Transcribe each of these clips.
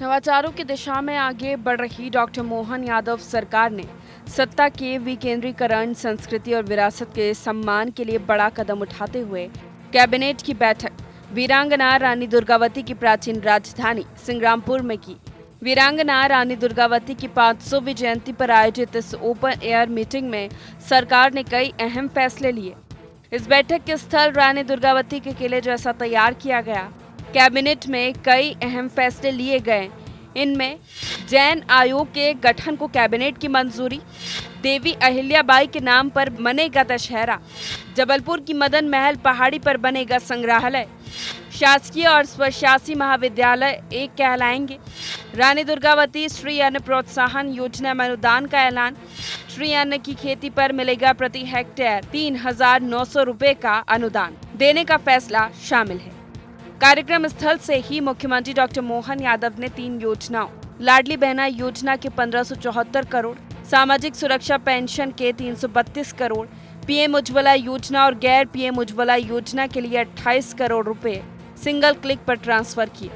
नवाचारों की दिशा में आगे बढ़ रही डॉक्टर मोहन यादव सरकार ने सत्ता के विकेंद्रीकरण, संस्कृति और विरासत के सम्मान के लिए बड़ा कदम उठाते हुए कैबिनेट की बैठक वीरांगना रानी दुर्गावती की प्राचीन राजधानी संग्रामपुर में की। वीरांगना रानी दुर्गावती की 500वीं जयंती पर आयोजित इस ओपन एयर मीटिंग में सरकार ने कई अहम फैसले लिए। इस बैठक के स्थल रानी दुर्गावती के किले जैसा तैयार किया गया। कैबिनेट में कई अहम फैसले लिए गए। इनमें जैन आयोग के गठन को कैबिनेट की मंजूरी, देवी अहिल्याबाई के नाम पर बनेगा दशहरा, जबलपुर की मदन महल पहाड़ी पर बनेगा संग्रहालय, शासकीय और स्वशासी महाविद्यालय एक कहलाएंगे, रानी दुर्गावती श्री अन्न प्रोत्साहन योजना में अनुदान का ऐलान, श्री अन्न की खेती पर मिलेगा प्रति हेक्टेयर 3,900 रुपए का अनुदान देने का फैसला शामिल है। कार्यक्रम स्थल से ही मुख्यमंत्री डॉक्टर मोहन यादव ने 3 योजनाओं, लाडली बहना योजना के 1574 करोड़, सामाजिक सुरक्षा पेंशन के 332 करोड़, पीएम उज्ज्वला योजना और गैर पीएम उज्ज्वला योजना के लिए 28 करोड़ रुपए सिंगल क्लिक पर ट्रांसफर किए।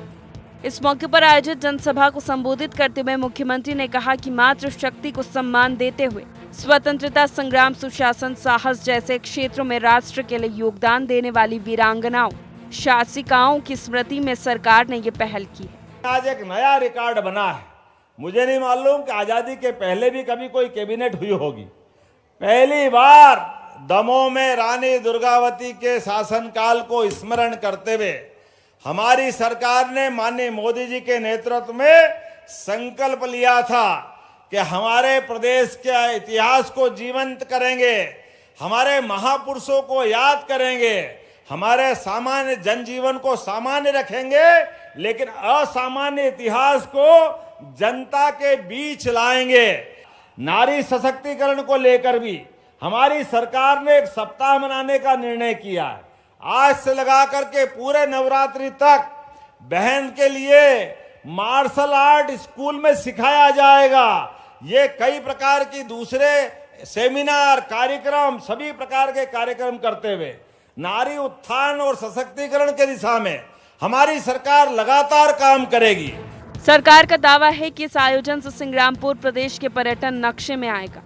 इस मौके पर आयोजित जनसभा को संबोधित करते हुए मुख्यमंत्री ने कहा कि मातृशक्ति को सम्मान देते हुए स्वतंत्रता संग्राम, सुशासन, साहस जैसे क्षेत्रों में राष्ट्र के लिए योगदान देने वाली वीरांगनाओं, शासिकाओं की स्मृति में सरकार ने ये पहल की है। आज एक नया रिकॉर्ड बना है। मुझे नहीं मालूम कि आजादी के पहले भी कभी कोई कैबिनेट हुई होगी। पहली बार दमोह में रानी दुर्गावती के शासनकाल को स्मरण करते हुए हमारी सरकार ने माननीय मोदी जी के नेतृत्व में संकल्प लिया था कि हमारे प्रदेश के इतिहास को जीवंत करेंगे, हमारे महापुरुषों को याद करेंगे, हमारे सामान्य जनजीवन को सामान्य रखेंगे, लेकिन असामान्य इतिहास को जनता के बीच लाएंगे। नारी सशक्तिकरण को लेकर भी हमारी सरकार ने एक सप्ताह मनाने का निर्णय किया है। आज से लगा करके पूरे नवरात्रि तक बहन के लिए मार्शल आर्ट स्कूल में सिखाया जाएगा। ये कई प्रकार की दूसरे सेमिनार, कार्यक्रम, सभी प्रकार के कार्यक्रम करते हुए नारी उत्थान और सशक्तिकरण के दिशा में हमारी सरकार लगातार काम करेगी। सरकार का दावा है कि इस आयोजन से संग्रामपुर प्रदेश के पर्यटन नक्शे में आएगा,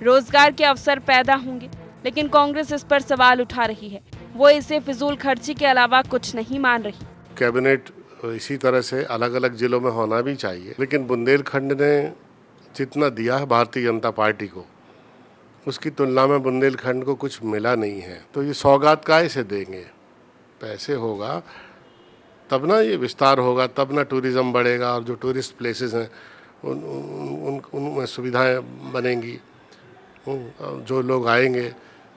रोजगार के अवसर पैदा होंगे। लेकिन कांग्रेस इस पर सवाल उठा रही है। वो इसे फिजूल खर्ची के अलावा कुछ नहीं मान रही। कैबिनेट इसी तरह से अलग अलग जिलों में होना भी चाहिए, लेकिन बुंदेलखंड ने जितना दिया है भारतीय जनता पार्टी को, उसकी तुलना में बुंदेलखंड को कुछ मिला नहीं है। तो ये सौगात काहे से देंगे? पैसे होगा तब ना ये विस्तार होगा, तब ना टूरिज़्म बढ़ेगा और जो टूरिस्ट प्लेसेस हैं उनमें सुविधाएं बनेंगी, जो लोग आएंगे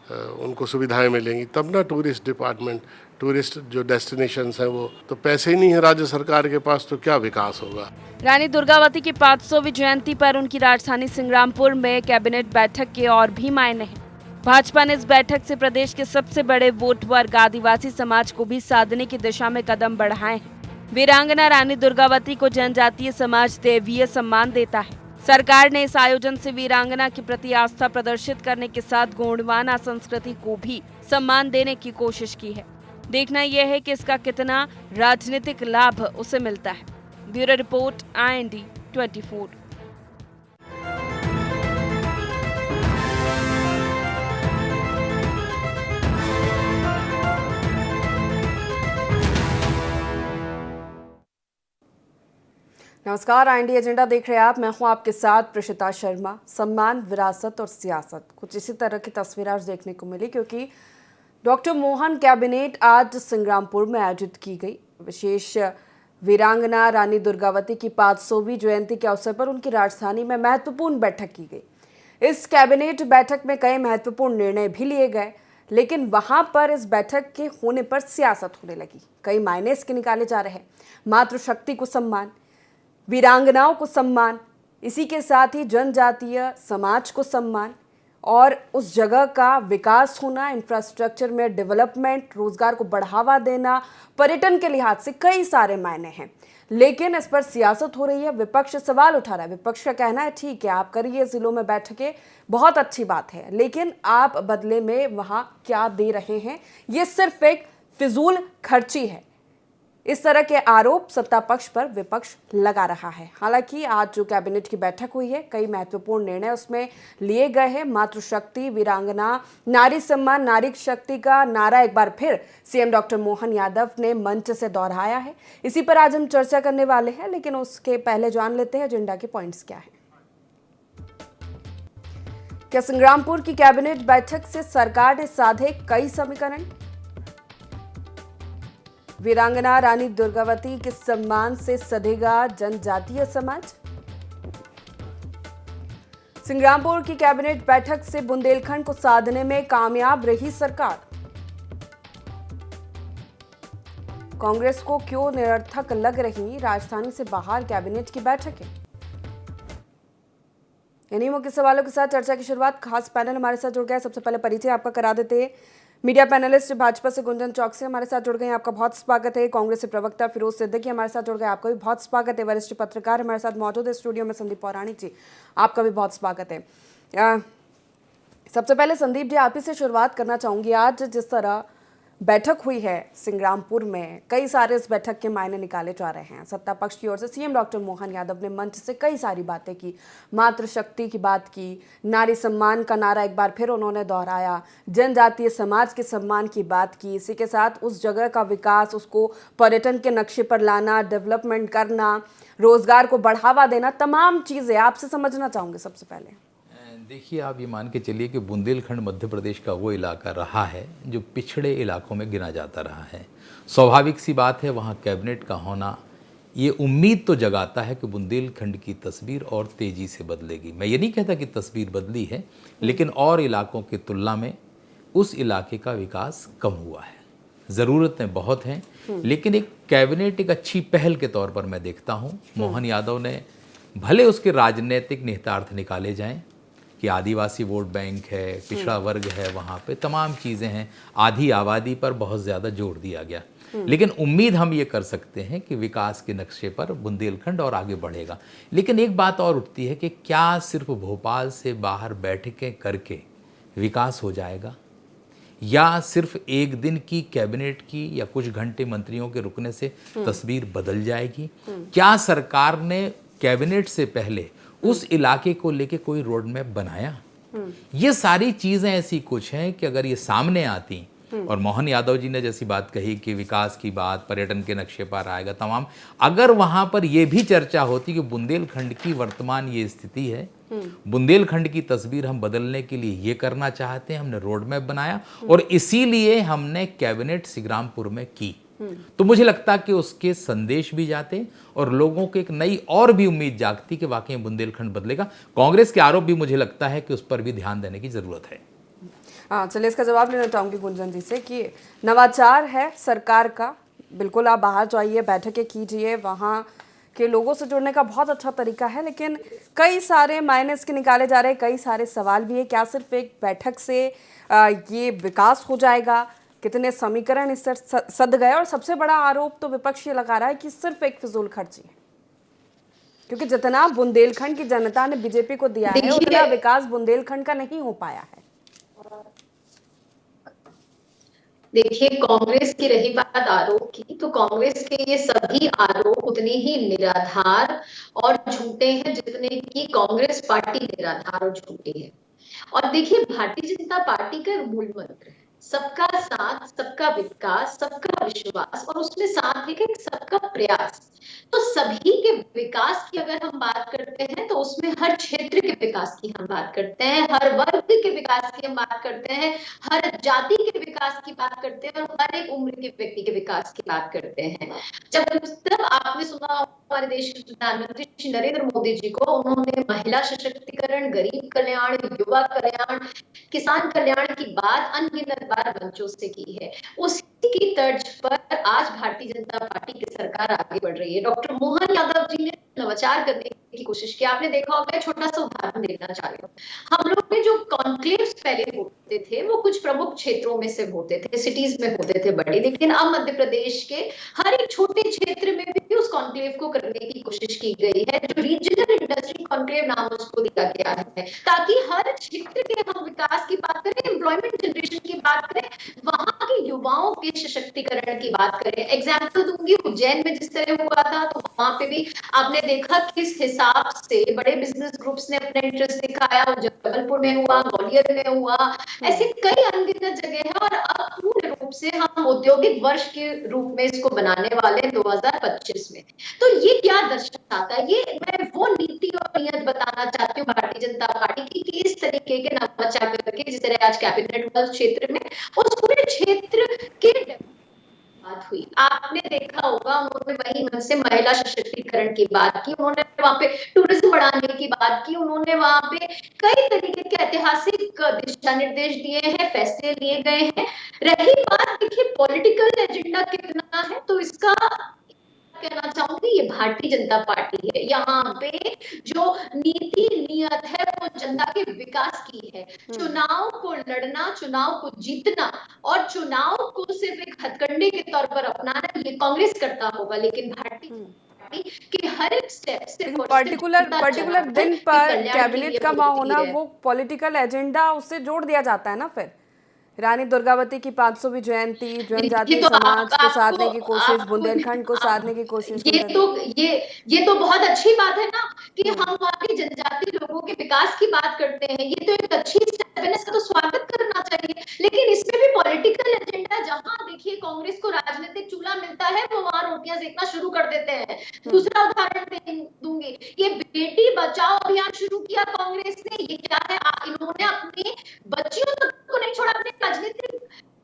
उनको सुविधाएं मिलेंगी, तब ना टूरिस्ट डिपार्टमेंट, टूरिस्ट जो डेस्टिनेशंस हैं वो। तो पैसे ही नहीं है राज्य सरकार के पास, तो क्या विकास होगा? रानी दुर्गावती की 500वीं जयंती पर उनकी राजधानी संग्रामपुर में कैबिनेट बैठक के और भी मायने हैं। भाजपा ने इस बैठक से प्रदेश के सबसे बड़े वोट वर्ग आदिवासी समाज को भी साधने की दिशा में कदम बढ़ाए हैं। वीरांगना रानी दुर्गावती को जनजातीय समाज देवीय सम्मान देता है। सरकार ने इस आयोजन से वीरांगना के प्रति आस्था प्रदर्शित करने के साथ गोंडवाना संस्कृति को भी सम्मान देने की कोशिश की है। देखना यह है कि इसका कितना राजनीतिक लाभ उसे मिलता है। Bureau report, IND 24। नमस्कार, IND एजेंडा देख रहे हैं आप। मैं हूं आपके साथ प्रशिता शर्मा। सम्मान, विरासत और सियासत, कुछ इसी तरह की तस्वीर आज देखने को मिली, क्योंकि डॉक्टर मोहन कैबिनेट आज संग्रामपुर में आयोजित की गई। विशेष वीरांगना रानी दुर्गावती की 500वीं जयंती के अवसर पर उनकी राजधानी में महत्वपूर्ण बैठक की गई। इस कैबिनेट बैठक में कई महत्वपूर्ण निर्णय भी लिए गए, लेकिन वहां पर इस बैठक के होने पर सियासत होने लगी। कई मायने इसके निकाले जा रहे हैं। मातृशक्ति को सम्मान, वीरांगनाओं को सम्मान, इसी के साथ ही जनजातीय समाज को सम्मान और उस जगह का विकास होना, इंफ्रास्ट्रक्चर में डेवलपमेंट, रोजगार को बढ़ावा देना, पर्यटन के लिहाज से कई सारे मायने हैं। लेकिन इस पर सियासत हो रही है। विपक्ष सवाल उठा रहा है। विपक्ष का कहना है ठीक है, आप करिए जिलों में बैठकें, बहुत अच्छी बात है, लेकिन आप बदले में वहां क्या दे रहे हैं? ये सिर्फ एक फिजूल खर्ची है। इस तरह के आरोप सत्ता पक्ष पर विपक्ष लगा रहा है। हालांकि आज जो कैबिनेट की बैठक हुई है, कई महत्वपूर्ण निर्णय उसमें लिए गए हैं। मातृशक्ति, वीरांगना, नारी सम्मान, नारी शक्ति का नारा एक बार फिर सीएम डॉक्टर मोहन यादव ने मंच से दोहराया है। इसी पर आज हम चर्चा करने वाले हैं, लेकिन उसके पहले जान लेते हैं एजेंडा के पॉइंट्स क्या है। क्या संग्रामपुर की कैबिनेट बैठक से सरकार ने साधे कई समीकरण? वीरांगना रानी दुर्गावती के सम्मान से सधेगा जनजातीय समाज? संग्रामपुर की कैबिनेट बैठक से बुंदेलखंड को साधने में कामयाब रही सरकार? कांग्रेस को क्यों निरर्थक लग रही राजधानी से बाहर कैबिनेट की बैठकें? इन्हीं मुख्य सवालों के साथ चर्चा की शुरुआत खास पैनल हमारे साथ जुड़ गया। सबसे पहले परिचय आपका करा देते हैं। मीडिया पैनलिस्ट भाजपा से गुंजन चौकसी हमारे साथ जुड़ गए हैं, आपका बहुत स्वागत है। कांग्रेस से प्रवक्ता फिरोज सिद्दीकी हमारे साथ जुड़ गए, आपका भी बहुत स्वागत है। वरिष्ठ पत्रकार हमारे साथ मौजूद है स्टूडियो में संदीप पौराणिक जी, आपका भी बहुत स्वागत है। सबसे पहले संदीप जी, आप ही से शुरुआत करना चाहूंगी। आज जिस तरह बैठक हुई है संग्रामपुर में, कई सारे इस बैठक के मायने निकाले जा रहे हैं। सत्ता पक्ष की ओर से सीएम डॉक्टर मोहन यादव ने मंच से कई सारी बातें की, मातृशक्ति की बात की, नारी सम्मान का नारा एक बार फिर उन्होंने दोहराया, जनजातीय समाज के सम्मान की बात की। इसी के साथ उस जगह का विकास, उसको पर्यटन के नक्शे पर लाना, डेवलपमेंट करना, रोजगार को बढ़ावा देना, तमाम चीजें आपसे समझना चाहूंगे। सबसे पहले देखिए, आप ये मान के चलिए कि बुंदेलखंड मध्य प्रदेश का वो इलाका रहा है जो पिछड़े इलाकों में गिना जाता रहा है। स्वाभाविक सी बात है, वहाँ कैबिनेट का होना ये उम्मीद तो जगाता है कि बुंदेलखंड की तस्वीर और तेज़ी से बदलेगी। मैं ये नहीं कहता कि तस्वीर बदली है, लेकिन और इलाकों की तुलना में उस इलाके का विकास कम हुआ है। ज़रूरतें बहुत हैं, लेकिन एक कैबिनेट एक अच्छी पहल के तौर पर मैं देखता हूँ। मोहन यादव ने भले उसके राजनीतिक निहितार्थ निकाले जाएं कि आदिवासी वोट बैंक है, पिछड़ा वर्ग है, वहाँ पे तमाम चीज़ें हैं, आधी आबादी पर बहुत ज़्यादा जोर दिया गया, लेकिन उम्मीद हम ये कर सकते हैं कि विकास के नक्शे पर बुंदेलखंड और आगे बढ़ेगा। लेकिन एक बात और उठती है कि क्या सिर्फ भोपाल से बाहर बैठकें करके विकास हो जाएगा, या सिर्फ एक दिन की कैबिनेट की या कुछ घंटे मंत्रियों के रुकने से तस्वीर बदल जाएगी? क्या सरकार ने कैबिनेट से पहले उस इलाके को लेके कोई रोड मैप बनाया? ये सारी चीजें ऐसी कुछ हैं कि अगर ये सामने आती, और मोहन यादव जी ने जैसी बात कही कि विकास की बात, पर्यटन के नक्शे पर आएगा तमाम, अगर वहां पर यह भी चर्चा होती कि बुंदेलखंड की वर्तमान ये स्थिति है, बुंदेलखंड की तस्वीर हम बदलने के लिए ये करना चाहते हैं, हमने रोड मैप बनाया और इसीलिए हमने कैबिनेट संग्रामपुर में की, तो मुझे लगता कि उसके संदेश भी जाते और लोगों को एक नई और भी उम्मीद जागती कि वाकई बुंदेलखंड बदलेगा। कांग्रेस के आरोप भी मुझे लगता है कि उस पर भी ध्यान देने की जरूरत है। हाँ, चलिए इसका जवाब लेना चाहूंगी गुंजन जी से कि नवाचार है सरकार का, बिल्कुल आप बाहर जाइए, बैठकें कीजिए, वहाँ के लोगों से जुड़ने का बहुत अच्छा तरीका है, लेकिन कई सारे मायने इसके निकाले जा रहे हैं, कई सारे सवाल भी है। क्या सिर्फ एक बैठक से ये विकास हो जाएगा? कितने समीकरण इससे सध गए? और सबसे बड़ा आरोप तो विपक्ष ये लगा रहा है कि सिर्फ एक फिजूल खर्ची है, क्योंकि जितना बुंदेलखंड की जनता ने बीजेपी को दिया है उतना विकास बुंदेलखंड का नहीं हो पाया है। देखिए, कांग्रेस की रही बात आरोप की, तो कांग्रेस के ये सभी आरोप उतने ही निराधार और झूठे हैं जितने कि कांग्रेस पार्टी निराधार और झूठी है। और देखिए, भारतीय जनता पार्टी का मूल मंत्र है सबका साथ, सबका विकास, सबका विश्वास, और उसमें साथ है कि सबका प्रयास। तो सभी के विकास की अगर हम बात करते हैं तो उसमें हर क्षेत्र के विकास की हम बात करते हैं, हर वर्ग के विकास की हम बात करते हैं, हर जाति के विकास की बात करते हैं और हर एक उम्र के व्यक्ति के विकास की बात करते हैं। जब आपने सुना हमारे देश के प्रधानमंत्री श्री नरेंद्र मोदी जी को, उन्होंने महिला सशक्तिकरण, गरीब कल्याण, युवा कल्याण, किसान कल्याण की बात अनगिनत बार मंचों से की है। उसी की तर्ज पर आज भारतीय जनता पार्टी की सरकार आगे बढ़ रही है। डॉक्टर मोहन यादव जी ने नवाचार करने की कोशिश की। आपने देखा होगा, छोटा सा उदाहरण देना चाह रही हूँ। हम लोग ने जो कॉन्क्लेव्स पहले होते थे वो कुछ प्रमुख क्षेत्रों में से होते थे, सिटीज में होते थे बड़े, लेकिन अब मध्य प्रदेश के हर एक छोटे क्षेत्र में भी उस कॉन्क्लेव को करने की कोशिश की गई है, जो रीजनल इंडस्ट्री कॉन्क्लेव नाम उसको दिया गया है, ताकि हर क्षेत्र के हम विकास की बात करें, एम्प्लॉयमेंट जनरेशन की बात करें, वहां के युवाओं के सशक्तिकरण की बात करें। एग्जाम्पल दूंगी, उज्जैन में जिस तरह हुआ था तो वहां पे भी आपने देखा किस हिसाब से बड़े बिजनेस ग्रुप्स ने अपना इंटरेस्ट दिखाया, जबलपुर में हुआ, ग्वालियर में हुआ, ऐसे कई अनगिनत जगह है। और अब पूर्ण रूप से हम औद्योगिक वर्ष के रूप में इसको बनाने वाले 2025 में। तो ये क्या दर्शाता है? ये मैं वो नीति और नियत बताना चाहती हूँ भारतीय जनता पार्टी की कि इस तरीके के नवाचार करके, जिस तरह आज कैबिनेट हुआ उस क्षेत्र में, उस पूरे क्षेत्र के बात हुई। आपने देखा होगा उन्होंने वही मन से महिला सशक्तिकरण की बात की, उन्होंने वहां पे टूरिज्म बढ़ाने की बात की, उन्होंने वहां पे कई तरीके के ऐतिहासिक दिशा निर्देश दिए हैं, फैसले लिए गए हैं। रही बात देखिए पॉलिटिकल एजेंडा कितना है, तो इसका कहना चाहूंगी ये भारतीय जनता पार्टी है। यहाँ पे जो नीति नियत है वो जनता के विकास की है। चुनाव को लड़ना, चुनाव को जीतना और चुनाव को सिर्फ एक हथकंडे के तौर पर अपनाना ये कांग्रेस करता होगा, लेकिन भारतीय कि हर एक स्टेप से पर्टिकुलर दिन पर कैबिनेट का होना, वो पॉलिटिकल एजेंडा उससे जोड़ दिया जाता है ना। फिर रानी दुर्गावती की 500वीं जयंती, जनजातीय समाज को साधने की कोशिश, बुंदेलखंड को साधने की कोशिश। ये तो बहुत अच्छी बात है ना कि हम वहाँ के जनजातीय लोगों के विकास की बात करते हैं, ये तो एक अच्छी स्टेप है, इसका तो स्वागत करना चाहिए। लेकिन इसमें भी पॉलिटिकल एजेंडा, जहाँ देखिए कांग्रेस को राजनीतिक चूल्हा मिलता है वो वहां रोटियां सेकना शुरू कर देते हैं। दूसरा उदाहरण दूंगी, ये बेटी बचाओ अभियान शुरू किया कांग्रेस ने, ये क्या है? इन्होंने अपनी बच्चियों तक को नहीं छोड़ा, अपने राजनीतिक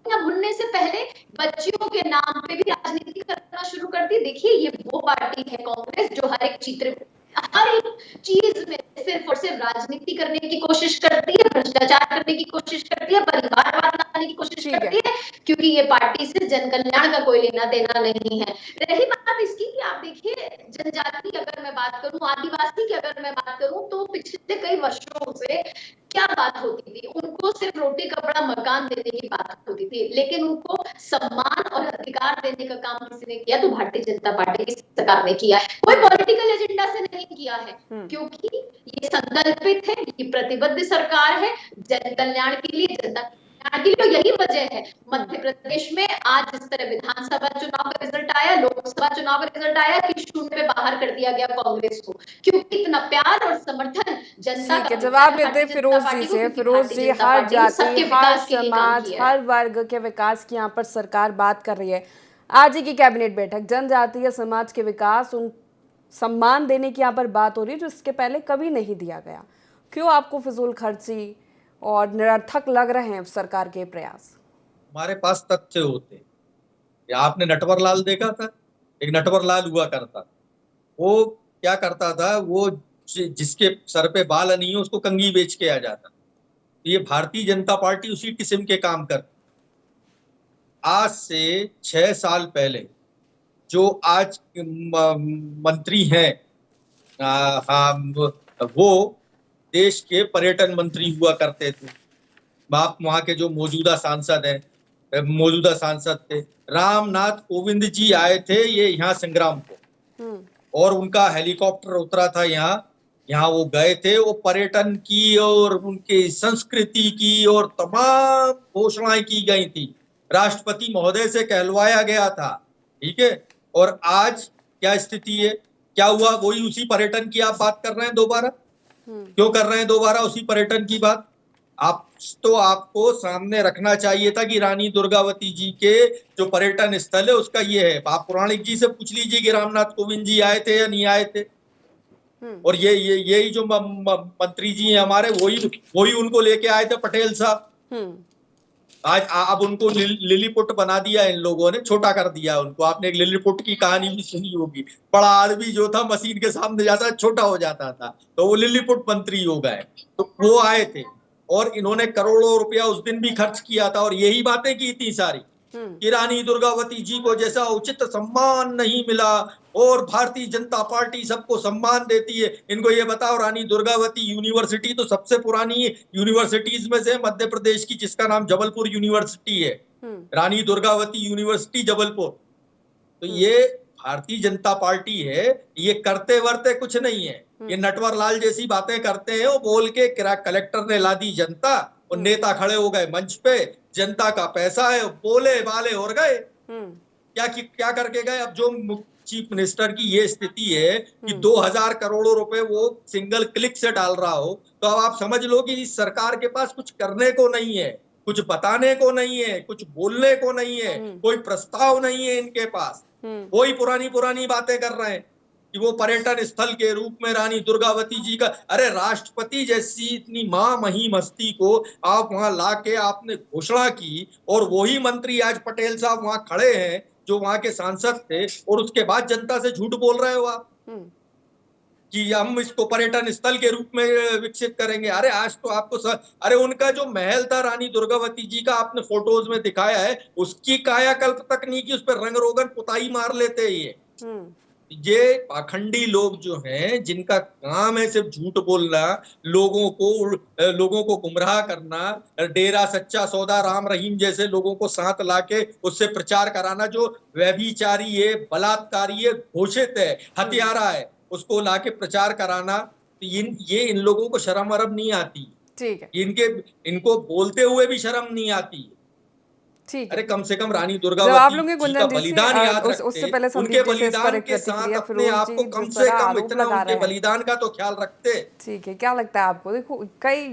भूलने से पहले बच्चियों के नाम पे भी राजनीति करना शुरू कर दी। देखिए ये वो पार्टी है कांग्रेस जो हर एक चित्र, हर एक चीज में सिर्फ और सिर्फ राजनीति करने की कोशिश करती है, भ्रष्टाचार करने की कोशिश करती है, परिवारवाद लाने की कोशिश करती है, क्योंकि ये पार्टी से जन कल्याण का कोई लेना देना नहीं है। रही बात इसकी कि आप देखिए जनजाति की अगर मैं बात करूं, आदिवासी की अगर मैं बात करूं, तो पिछले कई वर्षों से क्या बात होती थी? उनको सिर्फ रोटी कपड़ा मकान देने की बात होती थी, लेकिन उनको सम्मान और अधिकार देने का काम किसी ने किया तो भारतीय जनता पार्टी की सरकार ने किया है। कोई पॉलिटिकल एजेंडा से नहीं किया है, क्योंकि ये संकल्पित है, ये प्रतिबद्ध सरकार है जन कल्याण के लिए, जनता कल्याण के लिए। यही वजह है मध्य प्रदेश में आज इस तरह विधानसभा चुनाव का रिजल्ट आया, लोकसभा चुनाव का रिजल्ट आया कि शून्य पे बाहर कर दिया गया कांग्रेस को, क्योंकि इतना प्यार और समर्थन जनता का। जवाब लेते फिरोज जी से। फिरोज जी, हर जाति, हर समाज, हर वर्ग के विकास की यहाँ पर सरकार बात कर रही है। आज ही की कैबिनेट बैठक जनजातीय समाज के विकास, उन सम्मान देने की यहाँ पर बात हो रही है जो इसके पहले कभी नहीं दिया गया। क्यों आपको फिजूल खर्ची और निरर्थक लग रहे हैं सरकार के प्रयास? हमारे पास तथ्य होते। आपने नटवर लाल देखा था? एक नटवर लाल हुआ करता था, वो क्या करता था, वो जिसके सर पे बाल नहीं हो उसको कंघी बेच के आ जाता। ये भारतीय जनता पार्टी उसी किस्म के काम करती। आज से 6 साल पहले जो आज मंत्री हैं, वो देश के पर्यटन मंत्री हुआ करते थे। आप वहां के जो मौजूदा सांसद थे रामनाथ कोविंद जी आए थे ये यहाँ संग्रामपुर, और उनका हेलीकॉप्टर उतरा था यहाँ वो गए थे। वो पर्यटन की और उनके संस्कृति की और तमाम घोषणाएं की गई थी, राष्ट्रपति महोदय से कहलवाया गया था, ठीक है। और आज क्या स्थिति है, क्या हुआ? वही उसी पर्यटन की आप बात कर रहे हैं दोबारा। क्यों कर रहे हैं दोबारा उसी पर्यटन की बात? आपको सामने रखना चाहिए था कि रानी दुर्गावती जी के जो पर्यटन स्थल है उसका ये है। आप पुराणिक जी से पूछ लीजिए कि रामनाथ कोविंद जी आए थे या नहीं आए थे। और यही जो मंत्री जी हैं हमारे, वही उनको लेके आए थे, पटेल साहब। आज अब उनको लिलीपुट बना दिया इन लोगों ने, छोटा कर दिया उनको। आपने एक लिलीपुट की कहानी भी सुनी होगी, बड़ा आदमी जो था मशीन के सामने जाता छोटा हो जाता था, तो वो लिलीपुट मंत्री हो गए। तो वो आए थे और इन्होंने करोड़ों रुपया उस दिन भी खर्च किया था और यही बातें की थी सारी। कि रानी दुर्गावती जी को जैसा उचित सम्मान नहीं मिला और भारतीय जनता पार्टी सबको सम्मान देती है। इनको ये बताओ, रानी दुर्गावती यूनिवर्सिटी तो सबसे पुरानी यूनिवर्सिटीज में से मध्य प्रदेश की, जिसका नाम जबलपुर यूनिवर्सिटी है, रानी दुर्गावती यूनिवर्सिटी जबलपुर। तो ये भारतीय जनता पार्टी है, ये करते वर्ते कुछ नहीं है, ये नटवर लाल जैसी बातें करते हैं। वो बोल के कलेक्टर ने ला दी जनता और नेता खड़े हो गए मंच पे, जनता का पैसा है, बोले बाले और गए। क्या करके गए? अब जो चीफ मिनिस्टर की ये स्थिति है कि 2000 करोड़ रुपए वो सिंगल क्लिक से डाल रहा हो, तो अब आप समझ लो कि इस सरकार के पास कुछ करने को नहीं है, कुछ बताने को नहीं है, कुछ बोलने को नहीं है, कोई प्रस्ताव नहीं है इनके पास। वही पुरानी बातें कर रहे हैं कि वो पर्यटन स्थल के रूप में रानी दुर्गावती जी का, अरे राष्ट्रपति जैसी इतनी महिम हस्ती को आप वहां लाके आपने घोषणा की और वही मंत्री आज पटेल साहब वहां खड़े हैं जो वहां के सांसद थे, और उसके बाद जनता से झूठ बोल रहे हो आप कि हम इसको पर्यटन स्थल के रूप में विकसित करेंगे। अरे आज तो आपको अरे उनका जो महल था रानी दुर्गावती जी का, आपने फोटोज में दिखाया है, उसकी कायाकल्प तक नहीं की, उस पर रंग रोगन पुताई मार लेते हैं ये पाखंडी लोग जो हैं, जिनका काम है सिर्फ झूठ बोलना, लोगों को गुमराह करना, डेरा सच्चा सौदा राम रहीम जैसे लोगों को साथ लाके उससे प्रचार कराना, जो व्यभिचारी है, बलात्कारी है, घोषित है, हत्यारा है, उसको लाके प्रचार कराना। ये इन लोगों को शर्म वरम नहीं आती। ठीक है, इनको बोलते हुए भी शर्म नहीं आती। ठीक है, अरे कम से कम रानी दुर्गावती जी का बलिदान याद उससे पहले रखते, उनके बलिदान के साथ अपने आप को कम से कम इतना उनके बलिदान का तो ख्याल रखते। ठीक है, क्या लगता है आपको? देखो कई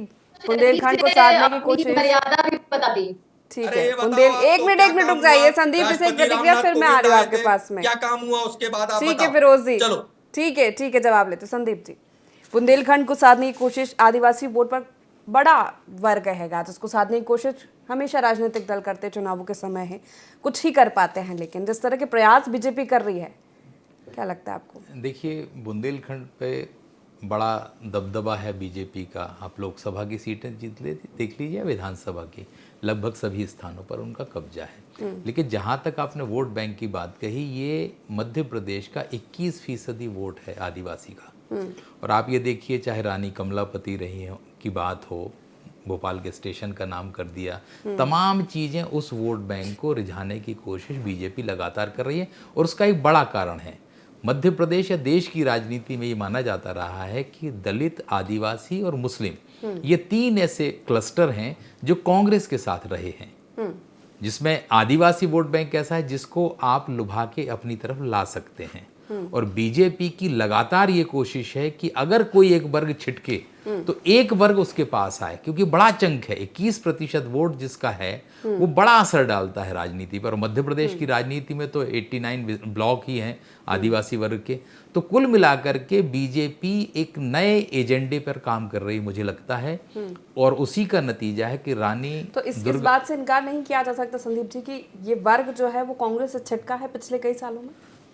बुंदेलखंड को साधने की कोशिश, मर्यादा भी बता दी। ठीक है बुंदेल, एक मिनट रुक जाइए संदीप जी से एक प्रतिक्रिया, फिर मैं आ रही हूँ आपके पास में। क्या काम हुआ उसके बाद? ठीक है फिरोज जी, चलो ठीक है जवाब लेते संदीप जी। बुंदेलखंड को साधने की कोशिश, आदिवासी वोट पर बड़ा वर्ग हैगा, तो उसको साधने की कोशिश हमेशा राजनीतिक दल करते, चुनावों के समय है, कुछ ही कर पाते हैं, लेकिन जिस तरह के प्रयास बीजेपी कर रही है, क्या लगता है आपको? देखिए, बुंदेलखंड पे बड़ा दबदबा है बीजेपी का। आप लोकसभा की सीटें देख लीजिए, विधानसभा की लगभग सभी स्थानों पर उनका कब्जा है। लेकिन जहाँ तक आपने वोट बैंक की बात कही, ये मध्य प्रदेश का 21% वोट है आदिवासी का। और आप ये देखिए, चाहे रानी कमलापति रही हो की बात हो, भोपाल के स्टेशन का नाम कर दिया, तमाम चीज़ें उस वोट बैंक को रिझाने की कोशिश बीजेपी लगातार कर रही है। और उसका एक बड़ा कारण है, मध्य प्रदेश या देश की राजनीति में ये माना जाता रहा है कि दलित, आदिवासी और मुस्लिम, ये 3 ऐसे क्लस्टर हैं जो कांग्रेस के साथ रहे हैं, जिसमें आदिवासी वोट बैंक ऐसा है जिसको आप लुभा के अपनी तरफ ला सकते हैं। और बीजेपी की लगातार ये कोशिश है कि अगर कोई एक वर्ग छिटके तो एक वर्ग उसके पास आए, क्योंकि बड़ा चंक है, 21% वोट जिसका है वो बड़ा असर डालता है राजनीति पर। मध्य प्रदेश की राजनीति में तो 89 ब्लॉक ही हैं आदिवासी वर्ग के। तो कुल मिलाकर के बीजेपी एक नए एजेंडे पर काम कर रही मुझे लगता है, और उसी का नतीजा है कि रानी तो इस बात से इनकार नहीं किया जा सकता संदीप जी कि ये वर्ग जो है वो कांग्रेस से छिटका है पिछले कई सालों में।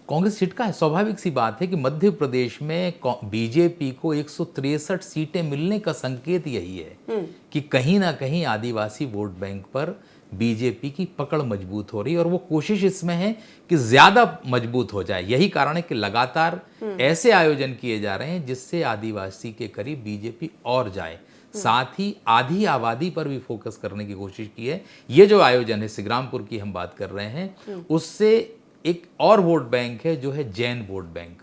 कांग्रेस छिटका है, स्वाभाविक सी बात है कि मध्य प्रदेश में बीजेपी को 163 सीटें मिलने का संकेत यही है कि कहीं ना कहीं आदिवासी वोट बैंक पर बीजेपी की पकड़ मजबूत हो रही है, और वो कोशिश इसमें है कि ज्यादा मजबूत हो जाए। यही कारण है कि लगातार ऐसे आयोजन किए जा रहे हैं जिससे आदिवासी के करीब बीजेपी और जाए। साथ ही आधी आबादी पर भी फोकस करने की कोशिश की है। ये जो आयोजन है, सिग्रामपुर की हम बात कर रहे हैं, उससे एक और वोट बैंक है जो है जैन वोट बैंक,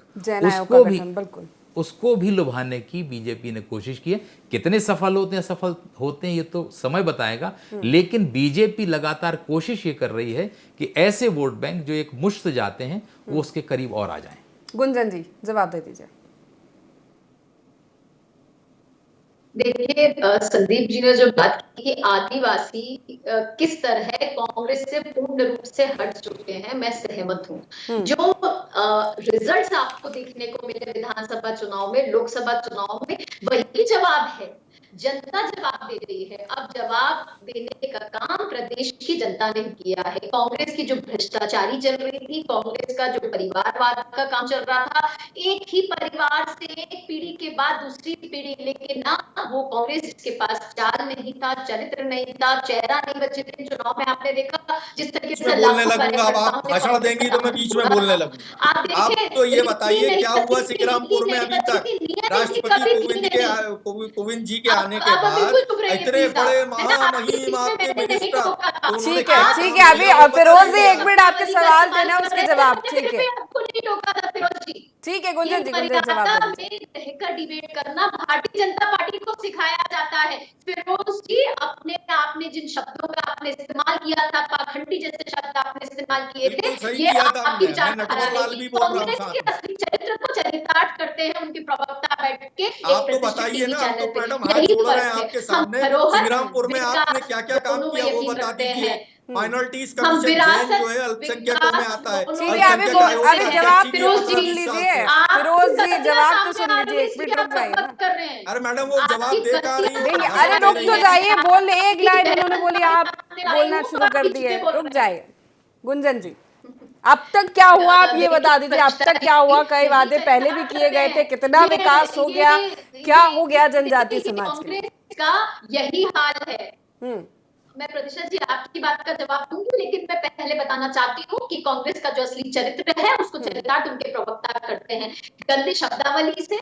उसको भी लुभाने की बीजेपी ने कोशिश की है। कितने सफल होते हैं ये तो समय बताएगा, लेकिन बीजेपी लगातार कोशिश ये कर रही है कि ऐसे वोट बैंक जो एक मुश्त जाते हैं वो उसके करीब और आ जाएं। गुंजन जी जवाब दे दीजिए। देखिए, संदीप जी ने जो बात की कि आदिवासी किस तरह कांग्रेस से पूर्ण रूप से हट चुके हैं, मैं सहमत हूँ। जो रिजल्ट्स आपको देखने को मिले विधानसभा चुनाव में, लोकसभा चुनाव में, वही जवाब है। जनता जवाब दे रही है। अब जवाब देने का काम प्रदेश की जनता ने किया है। कांग्रेस की जो भ्रष्टाचारी चल रही थी, कांग्रेस का जो परिवारवाद का काम चल रहा था, एक ही परिवार से एक पीढ़ी के बाद दूसरी पीढ़ी लेके ना, वो कांग्रेस इसके पास चाल नहीं था, चरित्र नहीं था, चेहरा नहीं बचे थे। चुनाव में आपने देखा जिस तरीके से बोलने लगूंगा, अब आप भाषण देंगी तो मैं बीच में बोलने लगूंगा। आप तो ये बताइए क्या हुआ सिंग्रामपुर में अभी तक? राष्ट्रपति कोविंद जी के आने के बाद इतने बड़े महामहिम आपके मिनिस्टर। ठीक है, अभी फिरोज जी एक मिनट आपके सवाल देना, उसके जवाब। ठीक है, आपको नहीं रोका था फिरोज जी। ठीक है गुंजन जी, जवाब दीजिए। रहकर डिबेट करना भारतीय जनता पार्टी को सिखाया जाता है। फिरोज जी, अपने आपने जिन शब्दों का आपने इस्तेमाल किया था, पाखंडी जैसे शब्द आपने इस्तेमाल किए थे, ये आपकी विचारधारा नहीं। कांग्रेस के असली चरित्र को चरितार्थ करते हैं उनके प्रवक्ता बैठ के। आप तो बताइए ना, आप तो मैडम हाथ जोड़ रहे हैं आपके सामने। संग्रामपुर में आपने क्या क्या काम किया वो बता दीजिए। माइनॉरिटीज कमीशन जो है अल्पसंख्यकों में आता है। ठीक है, अभी जवाब फिरोज जी लीजिए। फिरोज जी जवाब तो सुन लीजिए, एक मिनट रुक जाइए। अरे मैडम वो जवाब देगा नहीं। अरे रुक तो जाइए, बोल एक लाइन उन्होंने बोली, आप बोलना शुरू कर दिए, रुक जाइए। गुंजन जी, अब तक क्या हुआ आप ये बता दीजिए, अब तक क्या हुआ? कई वादे पहले भी किए गए थे, कितना विकास हो गया, क्या हो गया जनजातीय समाज के? कांग्रेस का यही हाल है। मैं प्रतिशत जी आपकी बात का जवाब दूंगी, लेकिन मैं पहले बताना चाहती हूँ कि कांग्रेस का जो असली चरित्र है उसको चरितार्थ उनके प्रवक्ता करते हैं गंदी शब्दावली से।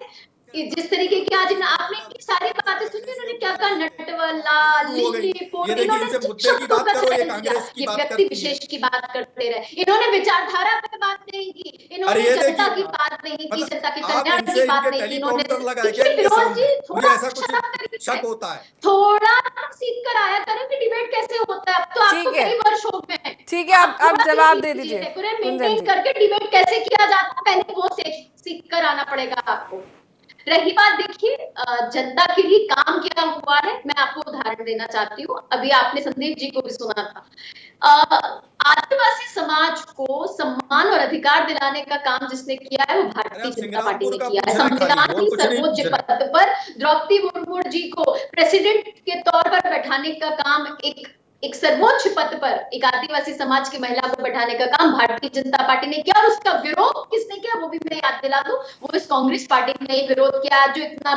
जिस तरीके की आज आपने इतनी सारी बातें सुनी, उन्होंने क्या कहा, नटवला, व्यक्ति विशेष की बात करते रहे। इन्होंने विचारधारा पे बात नहीं की, इन्होंने जनता की बात नहीं की, जनता के कल्याण की बात नहीं की। इन्होंने फिरोज जी थोड़ा सीख कर आया करें कि डिबेट कैसे होता है। अब तो आपको कई वर्ष हो गए। ठीक है, अब जवाब दे दीजिए। मेंटेन करके डिबेट कैसे किया जाता है, पहले वो सीख कर आना पड़ेगा आपको। रही बात, देखिए जनता के लिए काम क्या हुआ है, मैं आपको उदाहरण देना चाहती हूँ। अभी आपने संदीप जी को भी सुना था। आदिवासी समाज को सम्मान और अधिकार दिलाने का काम जिसने किया है वो भारतीय जनता पार्टी ने किया है। संविधान की सर्वोच्च पद पर द्रौपदी मुर्मू जी को प्रेसिडेंट के तौर पर बैठाने का काम, एक सर्वोच्च पद पर एक आदिवासी समाज की महिला को बैठाने का काम भारतीय जनता पार्टी ने किया। और उसका विरोध किसने किया वो भी मैं याद दिला दूं, वो इस कांग्रेस पार्टी ने विरोध किया, जो इतना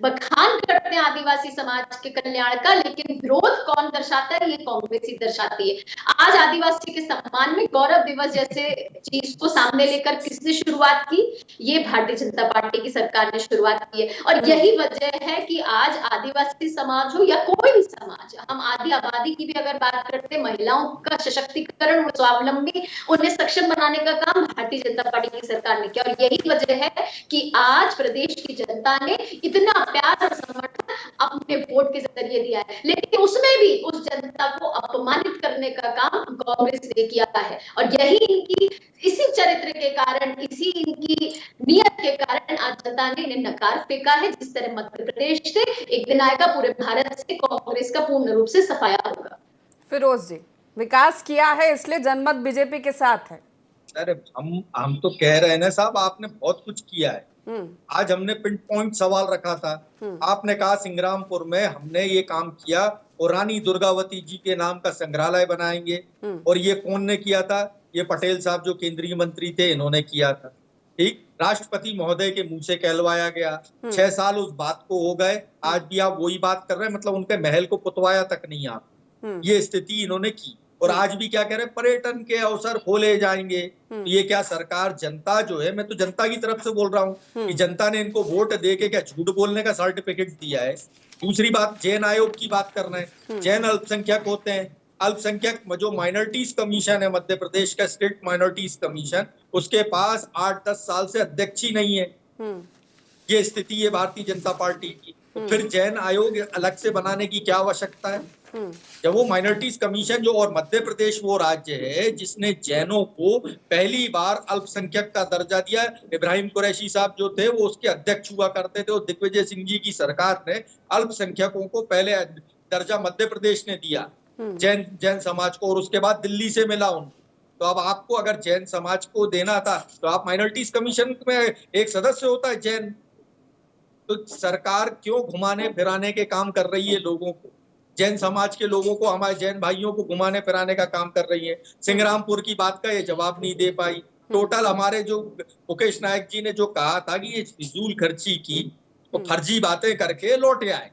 बखान करते हैं आदिवासी समाज के कल्याण का, लेकिन विरोध कौन दर्शाता है, ये कांग्रेस ही दर्शाती है। आज आदिवासी के सम्मान में गौरव दिवस जैसे चीज को सामने लेकर किसने शुरुआत की, ये भारतीय जनता पार्टी की सरकार ने शुरुआत की है। और यही वजह है कि आज आदिवासी समाज हो या कोई भी समाज, हम आदि आबादी की भी बात करते, महिलाओं का सशक्तिकरण, स्वावलंबी, उन्हें सक्षम बनाने का काम भारतीय जनता पार्टी की सरकार ने किया। और यही वजह है कि आज प्रदेश की जनता ने इतना प्यार और समर्थन अपने वोट के जरिए दिया है, लेकिन उसमें भी उस जनता को अपमानित करने का काम कांग्रेस ने किया है। और यही इनकी इसी चरित्र के कारण, इसी इनकी नियत के कारण आज जनता ने इन्हें नकार फेंका है। जिस तरह मध्य प्रदेश से एक दिन आएगा पूरे भारत से कांग्रेस का पूर्ण रूप से सफाया होगा। फिरोज जी, विकास किया है इसलिए जनमत बीजेपी के साथ है। अरे हम तो कह रहे हैं ना साहब, आपने बहुत कुछ किया है। आज हमने पिन पॉइंट सवाल रखा था, आपने कहा सिंग्रामपुर में हमने ये काम किया और रानी दुर्गावती जी के नाम का संग्रहालय बनाएंगे। और ये कौन ने किया था? ये पटेल साहब जो केंद्रीय मंत्री थे, इन्होंने किया था। ठीक, राष्ट्रपति महोदय के मुंह से कहलवाया गया। 6 साल उस बात को हो गए, आज भी आप वही बात कर रहे हैं, मतलब उनके महल को पुतवाया तक नहीं आप। ये स्थिति इन्होंने की। और आज भी क्या कह रहे हैं, पर्यटन के अवसर खोले जाएंगे। तो ये क्या सरकार, जनता जो है, मैं तो जनता की तरफ से बोल रहा हूँ कि जनता ने इनको वोट दे के क्या झूठ बोलने का सर्टिफिकेट दिया है। दूसरी बात, जैन आयोग की बात करना है। जैन अल्पसंख्यक होते हैं, अल्पसंख्यक जो माइनॉरिटीज कमीशन है मध्य प्रदेश का, स्टेट माइनॉरिटीज कमीशन, उसके पास 8-10 साल से अध्यक्ष ही नहीं है। ये स्थिति है भारतीय जनता पार्टी की। तो फिर जैन आयोग अलग से बनाने की क्या आवश्यकता है? जब वो माइनॉरिटीज कमीशन जो, और मध्य प्रदेश वो राज्य है जिसने जैनों को पहली बार अल्पसंख्यक का दर्जा दिया। इब्राहिम कुरैशी साहब जो थे वो उसके अध्यक्ष हुआ करते थे, और दिग्विजय सिंह जी की सरकार ने अल्पसंख्यकों को पहले दर्जा मध्य प्रदेश ने दिया जैन समाज को, और उसके बाद दिल्ली से मिला उनको। तो अब आपको अगर जैन समाज को देना था तो आप माइनॉरिटीज कमीशन में एक सदस्य होता है जैन। तो सरकार क्यों घुमाने फिराने के काम कर रही है लोगों को? जैन समाज के लोगों को, हमारे जैन भाइयों को घुमाने फिराने का काम कर रही है। सिंग्रामपुर की बात का ये जवाब नहीं दे पाई। टोटल हमारे जो मुकेश नायक जी ने जो कहा था कि ये फिजूल खर्ची की, तो फर्जी बातें करके लौटे आए,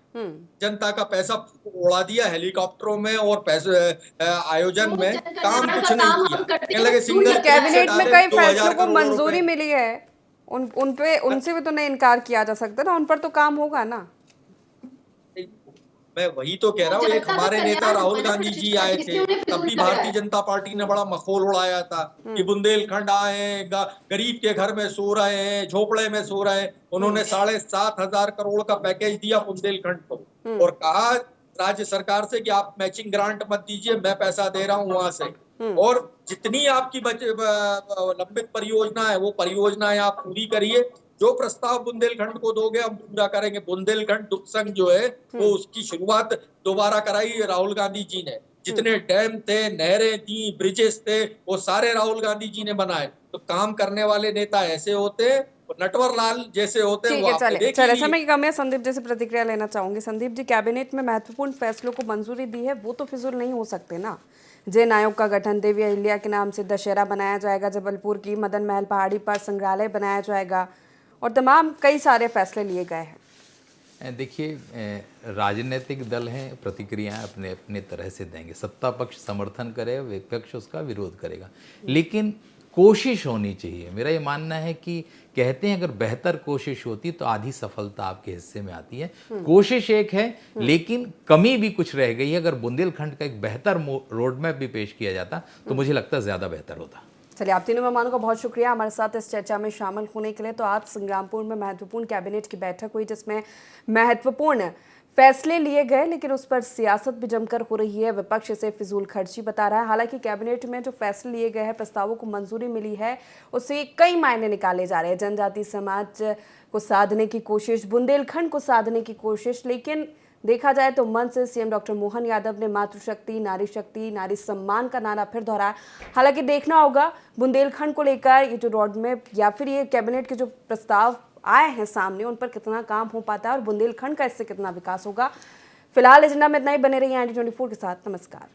जनता का पैसा उड़ा दिया हेलीकॉप्टरों में और पैसे आयोजन में, काम कुछ नहीं किया। कहने लगे सिंगल कैबिनेट में कई फैसलों को मंजूरी मिली है, उनसे भी तो नहीं इनकार किया जा सकता ना, उन पर तो काम होगा ना। मैं वही तो कह रहा हूँ, एक हमारे नेता राहुल गांधी जी आए थे, तब भी भारतीय जनता पार्टी ने बड़ा मखौल उड़ाया था कि बुंदेलखंड आए, गरीब के घर में सो रहे हैं, झोपड़े में सो रहे हैं। उन्होंने 7,500 करोड़ का पैकेज दिया बुंदेलखंड को और कहा राज्य सरकार से कि आप मैचिंग ग्रांट मत दीजिए, मैं पैसा दे रहा हूँ वहां से, और जितनी आपकी लंबित परियोजना है वो परियोजनाएं आप पूरी करिए। जो प्रस्ताव बुंदेलखंड को दोगे हम पूरा करेंगे। बुंदेलखंड दुख संघ जो है वो उसकी शुरुआत दोबारा कराई राहुल गांधी जी ने। जितने डैम थे, नहरें थी, ब्रिजेस थे, वो सारे राहुल गांधी जी ने बनाए। तो काम करने वाले नेता ऐसे होते हैं, नटवर लाल जैसे होते हैं। चले समय की कम है, संदीप जी से प्रतिक्रिया लेना चाहूंगी। संदीप जी, कैबिनेट में महत्वपूर्ण फैसलों को मंजूरी दी है, वो तो फिजूल नहीं हो सकते ना। जैन आयोग का गठन, देवी अहिल्या के नाम से दशहरा बनाया जाएगा, जबलपुर की मदन महल पहाड़ी पर संग्रहालय बनाया जाएगा और तमाम कई सारे फैसले लिए गए हैं। देखिए, राजनीतिक दल हैं, प्रतिक्रियाएं अपने अपने तरह से देंगे। सत्ता पक्ष समर्थन करेगा, विपक्ष उसका विरोध करेगा, लेकिन कोशिश होनी चाहिए। मेरा ये मानना है कि कहते हैं अगर बेहतर कोशिश होती तो आधी सफलता आपके हिस्से में आती है। कोशिश एक है, लेकिन कमी भी कुछ रह गई है। अगर बुंदेलखंड का एक बेहतर रोड मैप भी पेश किया जाता तो मुझे लगता है ज़्यादा बेहतर होता। चलिए, आप तीनों मेहमानों का बहुत शुक्रिया हमारे साथ इस चर्चा में शामिल होने के लिए। तो आज संग्रामपुर में महत्वपूर्ण कैबिनेट की बैठक हुई, जिसमें महत्वपूर्ण फैसले लिए गए, लेकिन उस पर सियासत भी जमकर हो रही है। विपक्ष इसे फिजूल खर्ची बता रहा है। हालांकि कैबिनेट में जो फैसले लिए गए हैं, प्रस्तावों को मंजूरी मिली है, उससे कई मायने निकाले जा रहे हैं। जनजातीय समाज को साधने की कोशिश, बुंदेलखंड को साधने की कोशिश, लेकिन देखा जाए तो मंच से सीएम डॉक्टर मोहन यादव ने मातृशक्ति, नारी सम्मान का नारा फिर दोहराया। हालांकि देखना होगा बुंदेलखंड को लेकर ये जो रोड मैप या फिर ये कैबिनेट के जो प्रस्ताव आए हैं सामने, उन पर कितना काम हो पाता है और बुंदेलखंड का इससे कितना विकास होगा। फिलहाल एजेंडा में इतना ही। बने रहिए IND24 के साथ। नमस्कार।